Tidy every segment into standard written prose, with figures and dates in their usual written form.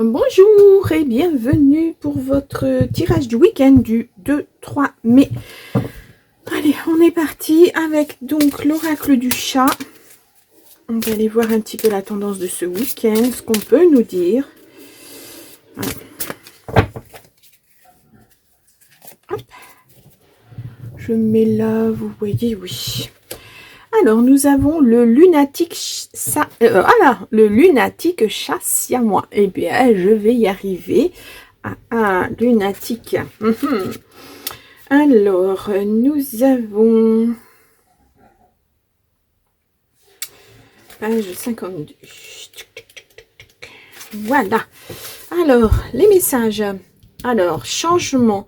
Bonjour et bienvenue pour votre tirage du week-end du 2-3 mai. Allez, on est parti avec donc l'oracle du chat. On va aller voir un petit peu la tendance de ce week-end, ce qu'on peut nous dire. Voilà. Hop. Je mets là, vous voyez, oui. Alors, nous avons le lunatique chat siamois. Eh bien, je vais y arriver. Lunatique. Alors, nous avons page 52. Voilà. Alors, les messages. Alors, changement,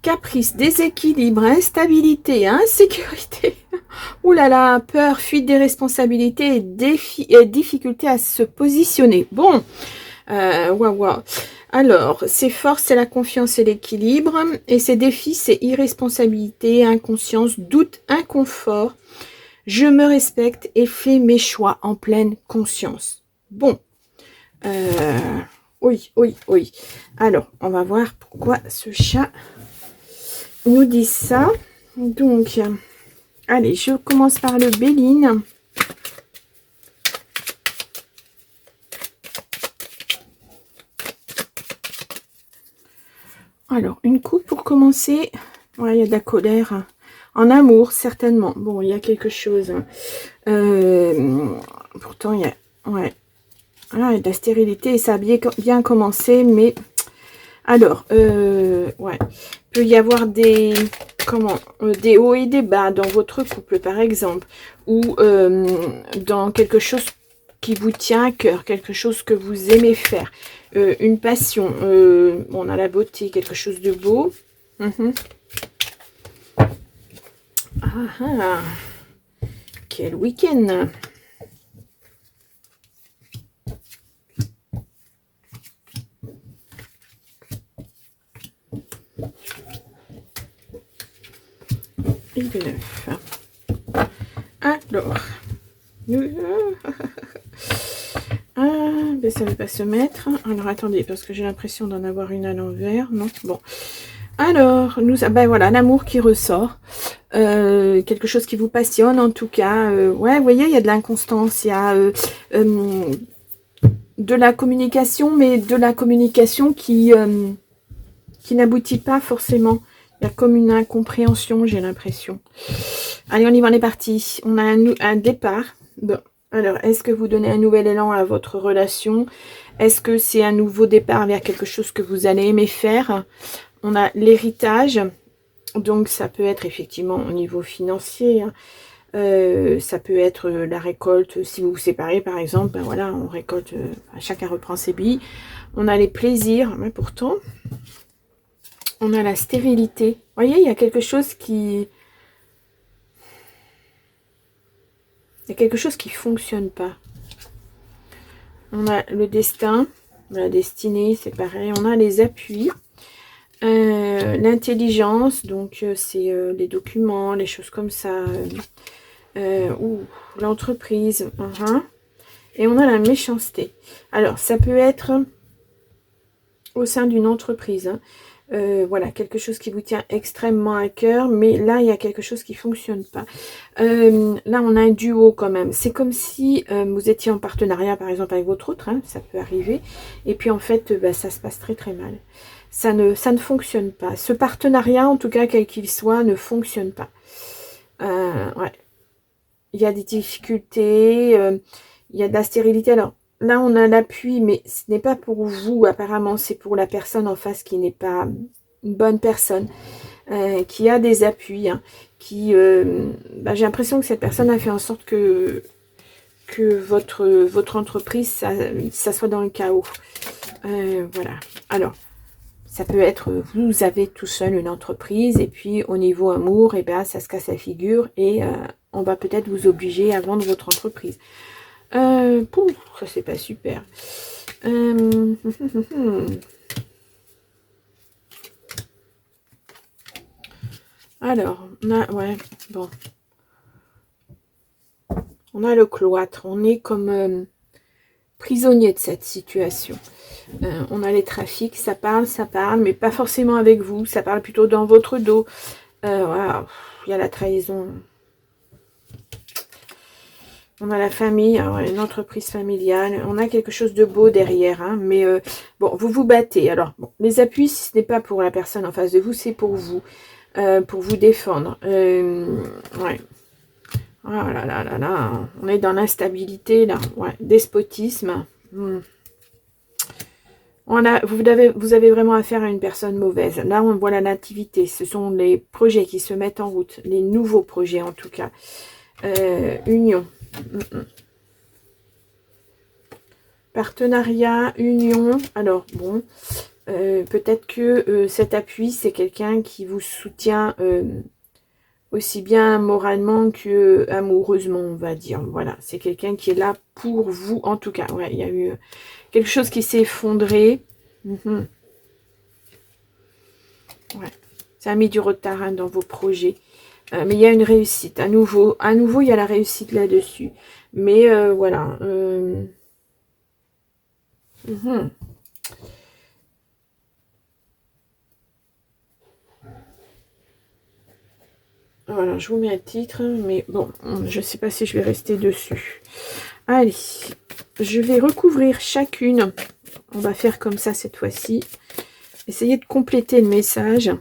caprice, déséquilibre, instabilité, insécurité. Ouh là là, peur, fuite des responsabilités et difficulté à se positionner. Bon, waouh. Alors, ses forces, c'est la confiance et l'équilibre. Et ses défis, c'est irresponsabilité, inconscience, doute, inconfort. Je me respecte et fais mes choix en pleine conscience. Bon. Oui. Alors, on va voir pourquoi ce chat nous dit ça. Donc, allez, je commence par le Béline. Alors, une coupe pour commencer. Ouais, il y a de la colère. En amour, certainement. Bon, il y a quelque chose. Pourtant, il y a... Ouais. Ah, il y a de la stérilité et ça a bien commencé, mais... Alors, ouais. Il peut y avoir des... des hauts et des bas dans votre couple, par exemple. Ou dans quelque chose qui vous tient à cœur. Quelque chose que vous aimez faire. Une passion. On a la beauté, quelque chose de beau. Quel week-end! Et de 9. Alors, ben ça ne veut pas se mettre. Alors attendez, parce que j'ai l'impression d'en avoir une à l'envers. Non, bon. Alors, ben voilà, l'amour qui ressort. Quelque chose qui vous passionne, en tout cas. Ouais, vous voyez, il y a de l'inconstance, il y a de la communication, mais de la communication qui n'aboutit pas forcément. Il y a comme une incompréhension, j'ai l'impression. Allez, on y va, on est parti. On a un départ. Bon, alors, est-ce que vous donnez un nouvel élan à votre relation? Est-ce que c'est un nouveau départ vers quelque chose que vous allez aimer faire? On a l'héritage. Donc, ça peut être effectivement au niveau financier. Ça peut être la récolte. Si vous vous séparez, par exemple, ben voilà, on récolte, chacun reprend ses billes. On a les plaisirs, mais pourtant... On a la stérilité. Vous voyez, il y a quelque chose qui... Il y a quelque chose qui ne fonctionne pas. On a le destin, la destinée, c'est pareil. On a les appuis. L'intelligence, donc c'est les documents, les choses comme ça. L'entreprise. Et on a la méchanceté. Alors, ça peut être au sein d'une entreprise. Voilà, quelque chose qui vous tient extrêmement à cœur, mais là, il y a quelque chose qui ne fonctionne pas. Là, on a un duo quand même. C'est comme si vous étiez en partenariat, par exemple, avec votre autre, ça peut arriver, et puis en fait, ça se passe très très mal. Ça ne fonctionne pas. Ce partenariat, en tout cas, quel qu'il soit, ne fonctionne pas. Ouais. Il y a des difficultés, il y a de la stérilité. Alors, là, on a l'appui, mais ce n'est pas pour vous, apparemment, c'est pour la personne en face qui n'est pas une bonne personne, qui a des appuis, j'ai l'impression que cette personne a fait en sorte que votre entreprise, ça soit dans le chaos. Voilà. Alors, ça peut être, vous avez tout seul une entreprise, et puis au niveau amour, ça se casse la figure, et on va peut-être vous obliger à vendre votre entreprise. Ça c'est pas super. Alors, on a le cloître. On est comme prisonnier de cette situation. On a les trafics, ça parle, mais pas forcément avec vous. Ça parle plutôt dans votre dos. Voilà, il y a la trahison. On a la famille, alors une entreprise familiale. On a quelque chose de beau derrière. Hein, mais bon, vous vous battez. Alors, bon, les appuis, si ce n'est pas pour la personne en face de vous, c'est pour vous défendre. Ouais. Oh là là là là. On est dans l'instabilité, là. Ouais, despotisme. Vous avez vraiment affaire à une personne mauvaise. Là, on voit la nativité. Ce sont les projets qui se mettent en route. Les nouveaux projets, en tout cas. Union. Partenariat, union. Alors, bon, peut-être que cet appui, c'est quelqu'un qui vous soutient aussi bien moralement que amoureusement, on va dire. Voilà, c'est quelqu'un qui est là pour vous, en tout cas. Ouais, il y a eu quelque chose qui s'est effondré. Ouais. Ça a mis du retard hein, dans vos projets. Mais il y a une réussite. À nouveau, il y a la réussite là-dessus. Mais voilà. Voilà, je vous mets un titre. Mais bon, je ne sais pas si je vais rester dessus. Allez, je vais recouvrir chacune. On va faire comme ça cette fois-ci. Essayez de compléter le message.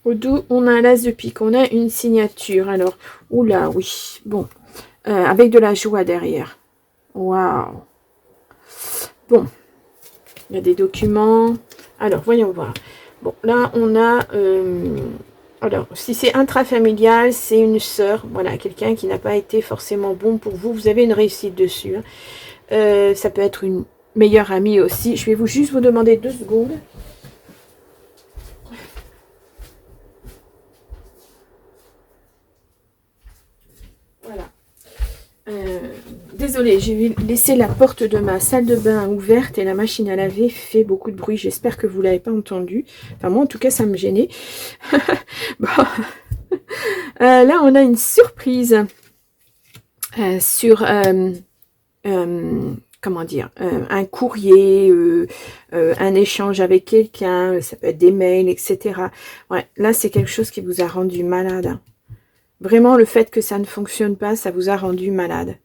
Au dos, on a un as de pique, on a une signature. Alors, oula, oui, bon, avec de la joie derrière. Waouh. Bon, il y a des documents. Alors, voyons voir. Bon, là, on a... alors, si c'est intrafamilial, c'est une sœur. Voilà, quelqu'un qui n'a pas été forcément bon pour vous. Vous avez une réussite dessus. Hein. Ça peut être une meilleure amie aussi. Je vais juste vous demander 2 secondes. Voilà. Désolée, j'ai laissé la porte de ma salle de bain ouverte et la machine à laver fait beaucoup de bruit. J'espère que vous ne l'avez pas entendu. Enfin, moi, en tout cas, ça me gênait. Bon. Là, on a une surprise sur, comment dire, un courrier, un échange avec quelqu'un, ça peut être des mails, etc. Ouais, là, c'est quelque chose qui vous a rendu malade. Vraiment, le fait que ça ne fonctionne pas, ça vous a rendu malade.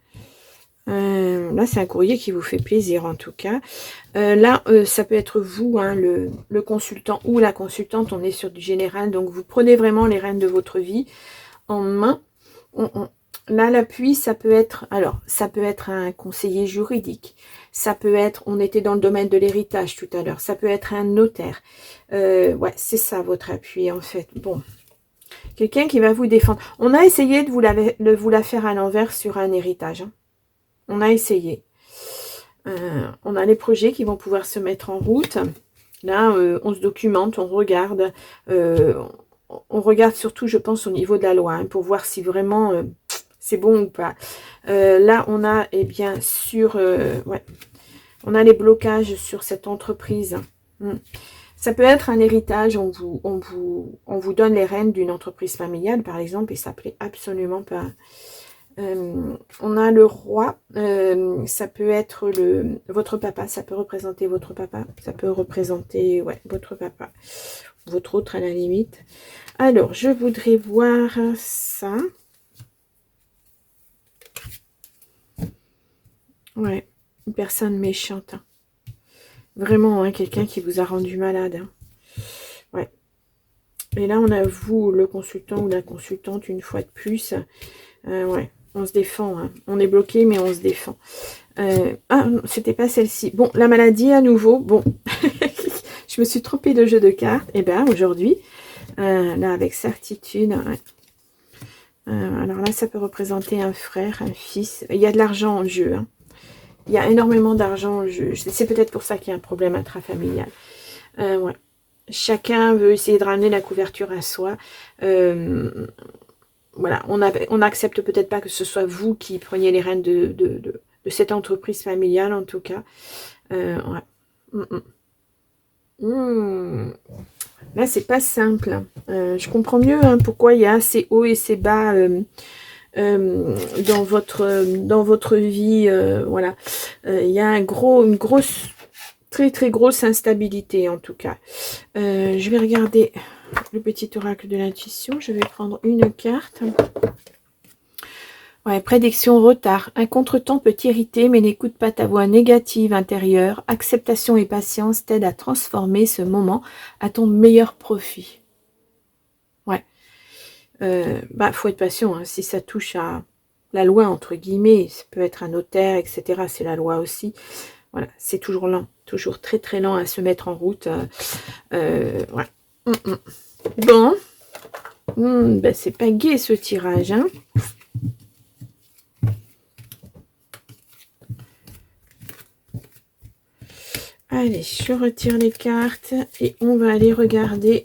Là, c'est un courrier qui vous fait plaisir, en tout cas. Là, ça peut être vous, hein, le consultant ou la consultante. On est sur du général. Donc, vous prenez vraiment les rênes de votre vie en main. Là, l'appui, ça peut être... Alors, ça peut être un conseiller juridique. Ça peut être... On était dans le domaine de l'héritage tout à l'heure. Ça peut être un notaire. Ouais, c'est ça, votre appui, en fait. Bon. Quelqu'un qui va vous défendre. On a essayé de vous la faire à l'envers sur un héritage. Hein. On a essayé. On a les projets qui vont pouvoir se mettre en route. Là, on se documente, on regarde. On regarde surtout, je pense, au niveau de la loi, hein, pour voir si vraiment c'est bon ou pas. Là, on a, eh bien, ouais, on a les blocages sur cette entreprise. Ça peut être un héritage, on vous donne les rênes d'une entreprise familiale, par exemple, et ça ne plaît absolument pas. On a le roi, ça peut être votre papa, ça peut représenter votre papa, ça peut représenter ouais, votre papa, votre autre à la limite. Alors, je voudrais voir ça. Ouais, une personne méchante. Hein. Vraiment, hein, quelqu'un qui vous a rendu malade. Hein. Ouais. Et là, on a vous, le consultant ou la consultante, une fois de plus. Ouais, on se défend. Hein. On est bloqué, mais on se défend. Ah, c'était pas celle-ci. Bon, la maladie à nouveau. Bon, je me suis trompée de jeu de cartes. Eh bien, aujourd'hui, là, avec certitude. Ouais. Alors là, ça peut représenter un frère, un fils. Il y a de l'argent en jeu. Hein. Il y a énormément d'argent en jeu. C'est peut-être pour ça qu'il y a un problème intrafamilial. Ouais. Chacun veut essayer de ramener la couverture à soi. Voilà, on n'accepte peut-être pas que ce soit vous qui preniez les rênes de cette entreprise familiale, en tout cas. Ouais. Là, c'est pas simple. Je comprends mieux pourquoi il y a ces hauts et ces bas dans votre vie. Voilà. Il y a une grosse, très très grosse instabilité en tout cas. Je vais regarder le petit oracle de l'intuition. Je vais prendre une carte. Ouais, prédiction retard. Un contretemps peut t'irriter, mais n'écoute pas ta voix négative intérieure. Acceptation et patience t'aident à transformer ce moment à ton meilleur profit. Ouais. Faut être patient. Hein. Si ça touche à la loi, entre guillemets, ça peut être un notaire, etc. C'est la loi aussi. Voilà, c'est toujours lent. Toujours très très lent à se mettre en route. Ouais. Bon. C'est pas gai ce tirage, hein. Allez, je retire les cartes et on va aller regarder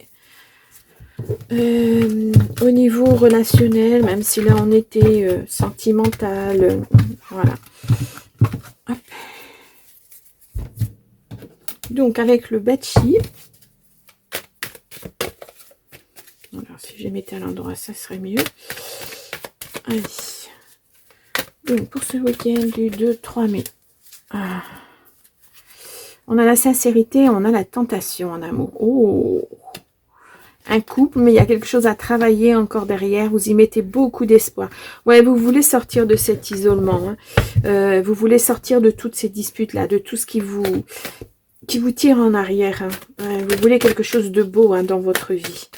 au niveau relationnel, même si là on était sentimental. Voilà. Hop. Donc avec le Bachi. Alors si je les mettais à l'endroit, ça serait mieux. Allez. Donc pour ce week-end du 2-3 mai. On a la sincérité, on a la tentation en amour. Oh, un couple, mais il y a quelque chose à travailler encore derrière. Vous y mettez beaucoup d'espoir. Ouais, vous voulez sortir de cet isolement. Hein. Vous voulez sortir de toutes ces disputes-là, de tout ce qui vous tire en arrière. Hein. Ouais, vous voulez quelque chose de beau dans votre vie.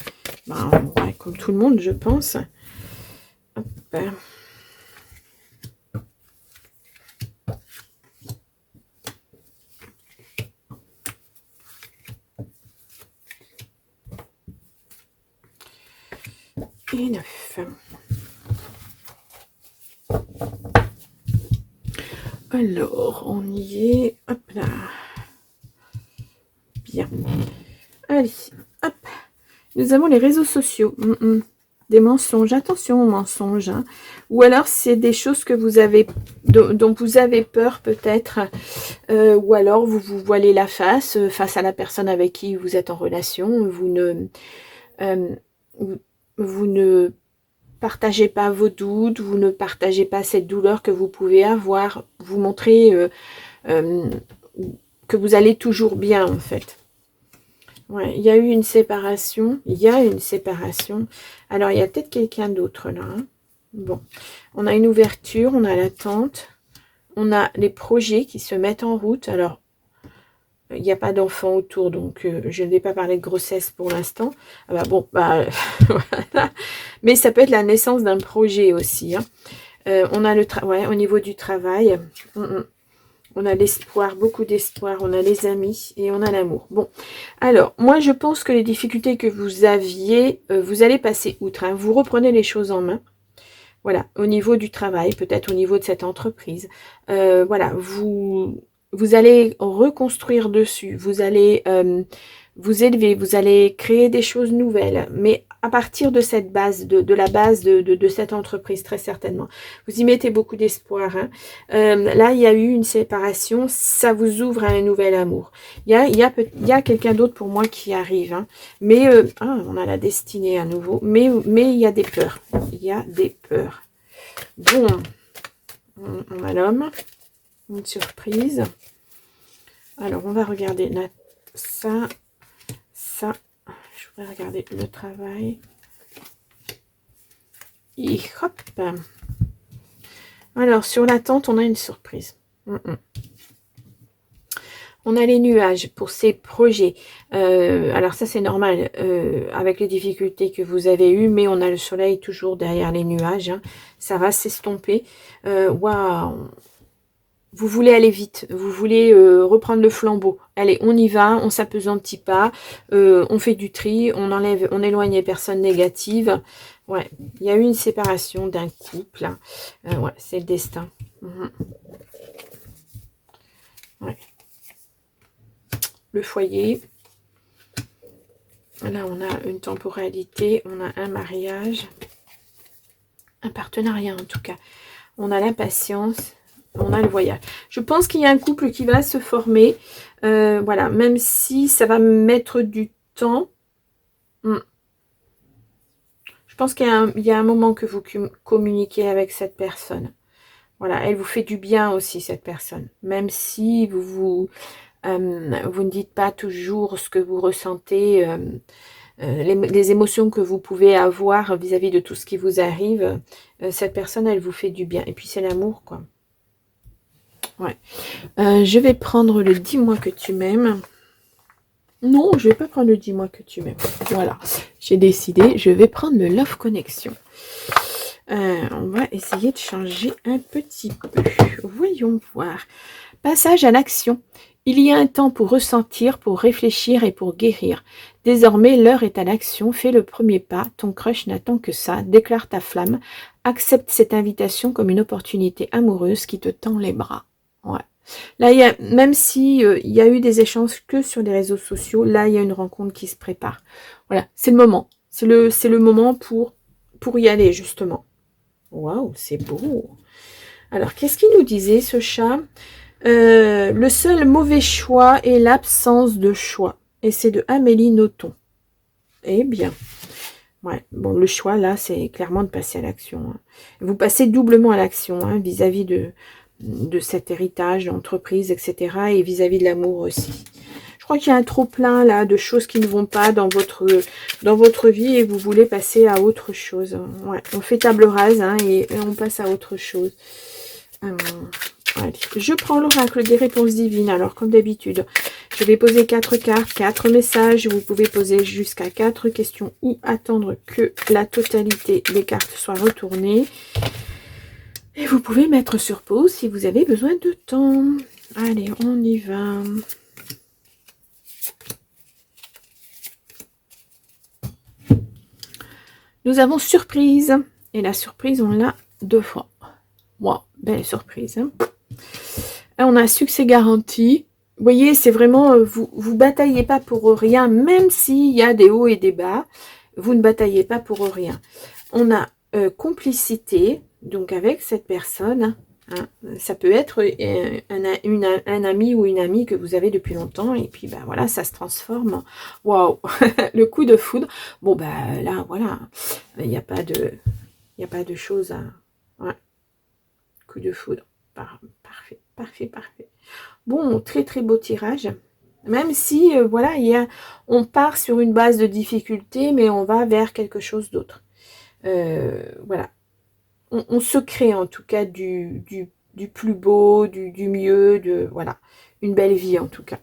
Ouais, comme tout le monde, je pense. Hop. Et 9. Alors, on y est. Hop là. Bien. Allez, hop. Nous avons les réseaux sociaux. Des mensonges. Attention aux mensonges. Hein. Ou alors, c'est des choses que vous avez, dont vous avez peur peut-être. Ou alors, vous vous voilez la face à la personne avec qui vous êtes en relation. Vous ne partagez pas vos doutes, vous ne partagez pas cette douleur que vous pouvez avoir, vous montrez que vous allez toujours bien en fait. Ouais, il y a eu une séparation, Alors il y a peut-être quelqu'un d'autre là. Hein. Bon, on a une ouverture, on a l'attente, on a les projets qui se mettent en route. Alors il n'y a pas d'enfant autour, donc je ne vais pas parler de grossesse pour l'instant. Voilà. Mais ça peut être la naissance d'un projet aussi. Hein. On a au niveau du travail, on a l'espoir, beaucoup d'espoir, on a les amis et on a l'amour. Bon, alors, moi je pense que les difficultés que vous aviez, vous allez passer outre. Hein. Vous reprenez les choses en main. Voilà, au niveau du travail, peut-être au niveau de cette entreprise. Voilà, vous allez reconstruire dessus, vous allez vous élever, vous allez créer des choses nouvelles, mais à partir de cette base, de la base de cette entreprise, très certainement. Vous y mettez beaucoup d'espoir. Hein. Là, il y a eu une séparation, ça vous ouvre à un nouvel amour. Il y a quelqu'un d'autre pour moi qui arrive, hein. Mais, on a la destinée à nouveau, mais il y a des peurs. Il y a des peurs. Bon, on a l'homme. Une surprise. Alors, on va regarder ça. Je voudrais regarder le travail. Et hop. Alors, sur l'attente, on a une surprise. On a les nuages pour ces projets. Alors ça, c'est normal avec les difficultés que vous avez eues, mais on a le soleil toujours derrière les nuages. Hein. Ça va s'estomper. Waouh! Vous voulez aller vite, vous voulez reprendre le flambeau. Allez, on y va, on s'appesantit pas, on fait du tri, on éloigne les personnes négatives. Ouais, il y a eu une séparation d'un couple. Ouais, c'est le destin. Ouais. Le foyer. Là, on a une temporalité, on a un mariage, un partenariat en tout cas. On a l'impatience. On a le voyage. Je pense qu'il y a un couple qui va se former. Voilà, même si ça va mettre du temps. Mm. Je pense il y a un moment que vous communiquez avec cette personne. Voilà, elle vous fait du bien aussi, cette personne. Même si vous ne dites pas toujours ce que vous ressentez, les émotions que vous pouvez avoir vis-à-vis de tout ce qui vous arrive, cette personne, elle vous fait du bien. Et puis c'est l'amour, quoi. Ouais. Je vais prendre le dis-moi que tu m'aimes. Non, je vais pas prendre le dis-moi que tu m'aimes. Voilà, j'ai décidé, je vais prendre le Love Connection. On va essayer de changer un petit peu. Voyons voir. Passage à l'action. Il y a un temps pour ressentir, pour réfléchir et pour guérir. Désormais, l'heure est à l'action. Fais le premier pas. Ton crush n'attend que ça. Déclare ta flamme. Accepte cette invitation comme une opportunité amoureuse qui te tend les bras. Ouais. Là, même si il y a eu des échanges que sur les réseaux sociaux, là, il y a une rencontre qui se prépare. Voilà, c'est le moment. C'est le moment pour y aller, justement. Waouh, c'est beau. Alors, qu'est-ce qu'il nous disait, ce chat? Le seul mauvais choix est l'absence de choix. Et c'est de Amélie Nothomb. Eh bien, ouais. Bon, le choix, là, c'est clairement de passer à l'action. Hein. Vous passez doublement à l'action hein, vis-à-vis de cet héritage, d'entreprise, etc. Et vis-à-vis de l'amour aussi. Je crois qu'il y a un trop-plein, là, de choses qui ne vont pas dans votre vie et vous voulez passer à autre chose. Ouais, on fait table rase hein, et on passe à autre chose. Allez, je prends l'oracle des réponses divines. Alors, comme d'habitude, je vais poser 4 cartes, 4 messages. Vous pouvez poser jusqu'à 4 questions ou attendre que la totalité des cartes soit retournée. Et vous pouvez mettre sur pause si vous avez besoin de temps. Allez, on y va. Nous avons surprise. Et la surprise, on l'a 2 fois. Wow, belle surprise. Hein. Là, on a un succès garanti. Vous voyez, c'est vraiment, vous bataillez pas pour rien, même s'il y a des hauts et des bas. Vous ne bataillez pas pour rien. On a complicité, donc avec cette personne. Hein, ça peut être un ami ou une amie que vous avez depuis longtemps. Et puis, ben voilà, ça se transforme. Waouh, le coup de foudre. Bon, ben là, voilà, il n'y a pas de choses à... Ouais. Coup de foudre. Parfait, parfait, parfait. Bon, très très beau tirage. Même si, voilà, on part sur une base de difficulté, mais on va vers quelque chose d'autre. Voilà. On se crée en tout cas du plus beau, du mieux, voilà. Une belle vie en tout cas.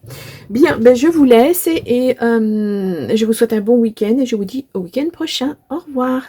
Bien, ben je vous laisse et je vous souhaite un bon week-end et je vous dis au week-end prochain. Au revoir.